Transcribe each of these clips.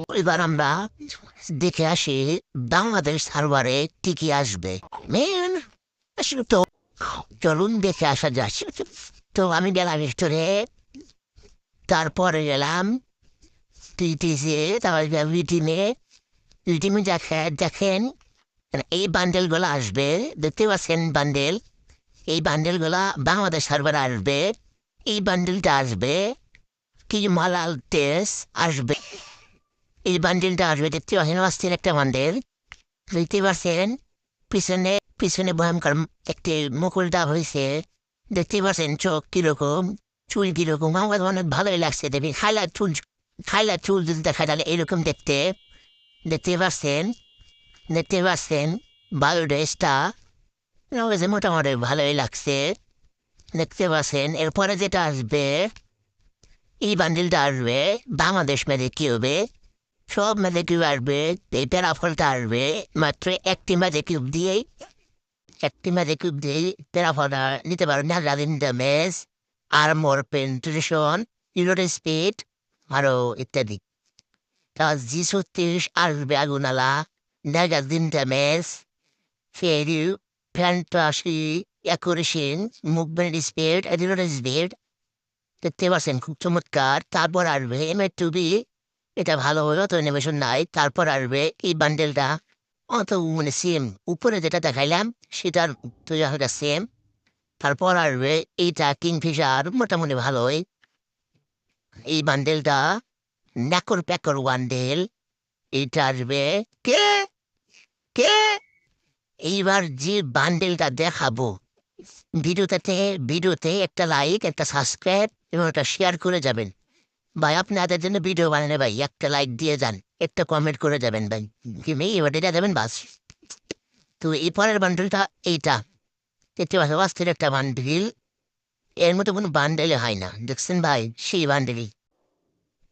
এবার আমরা দেখে আসি বাংলাদেশ সার্ভারে কি কি আসবে। মেন আসলে তো চলুন দেখে আসা যাচ্ছে। তো আমি গেলাম স্টোরে, তারপরে গেলাম টিটিসে, তারপর রিটিমে। রিটিমে দেখেন এই বান্ডেলগুলো আসবে, দেখতে পাচ্ছেন বান্ডেল। এই বান্ডেলগুলা বাংলাদেশ সার্ভারে আসবে। এই বান্ডেলটা আসবে কি মালাল টেস আসবে। এই বান্ডেলটা আসবে, দেখতে পাচ্ছেন অস্থির একটা বান্ডেল। দেখতে পাচ্ছেন পিছনে পিছনে ভয়ঙ্কর একটি মুকুল দেওয়া হয়েছে। দেখতে পাচ্ছেন চোখ কিরকম, চুল কিরকম, আমার অনেক ভালোই লাগছে। দেখবি খাইলা চুল যদি দেখা তাহলে এরকম দেখতে। দেখতে পাচ্ছেন, দেখতে পাচ্ছেন বায়োডেসটা মোটামুটি ভালোই লাগছে। দেখতে পাচ্ছেন এরপরে যেটা আসবে, এই বান্ডিলটা আসবে বাংলাদেশ ম্যাচে কিউবে। সব ম্যাচে কিউব আসবে। এই প্যারাফলটা আসবে মাত্র একটি ম্যাচে কিউব দিয়েই প্যারাফলটা নিতে পারো। নাজারিন ড্যামেজ, আর্মর পেন্ট্রেশন, ইউরোড স্পিড, আরও ইত্যাদি। তা জি 36 আসবে আগুনালা, নাজারিন ড্যামেজ, ফেরিউ, ফ্যান্টাসি, accuracy, movement speed, reload speed. দেখতে পাচ্ছেন খুব চমৎকার। তারপর আসবে M2B, এটা ভালো হলো তো অ্যানিমেশন নাই। তারপর আসবে এই বান্ডেলটা, অত মানে সেম উপরে যেটা দেখাইলাম সেটার তো সেম। তারপর আসবে এইটা কিংফিশার, মোটামুটি ভালোই। এই বান্ডেলটা ন্যাকর প্যাকর বান্ডেল, এইটা আসবে। কে কে এইবার যে বান্ডেলটা দেখাবো, ভিডিওতে একটা লাইক, একটা সাবস্ক্রাইব এবং একটা শেয়ার করে যাবেন ভাই। আপনাদের জন্য ভিডিও বানালে ভাই একটা লাইক দিয়ে যান, একটা কমেন্ট করে যাবেন ভাই। কি মেয়ে এবার এটা যাবেন বাস। তো এই পরের বান্ডেলটা এইটা দেখতে পাচ্ছ, অস্থির একটা বান্ডেল। এর মতো কোনো বান্ডেলে হয় না, দেখছেন ভাই, সেই বান্ডেলই।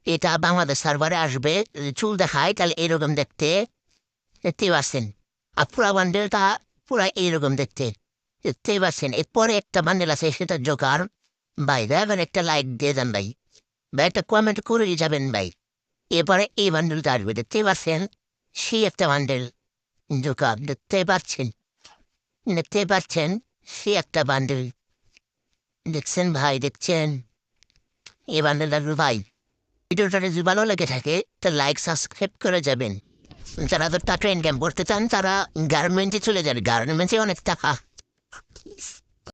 এটা বাংলাদেশ সার্ভারে আসবে। যদি চুল দেখায় তাহলে এরকম দেখতে, দেখতেই পাচ্ছেন। আর পুরা বান্ডেলটা পুরা এইরকম দেখতে, দেখতেই পাচ্ছেন। এরপরে একটা বান্ডেল আছে, সেটা জোকার। ভাই দয়া একটা লাইক দিয়ে যান ভাই, ভাই একটা কমেন্ট করেই যাবেন ভাই। এরপরে এই বান্ডেলটা আসবে, দেখতেই পাচ্ছেন। সেই একটা বান্ডেল জোকার, দেখতে পাচ্ছেন সে একটা বান্ডেল। দেখছেন ভাই, দেখছেন এই বান্ডেলটা ভাই। ভিডিওটা যদি ভালো লেগে থাকে তা লাইক সাবস্ক্রাইব করে যাবেন। যারা তো টাকা ইনকাম করতে চান তারা গার্মেন্টে চলে যান, গার্মেন্টে অনেক টাকা।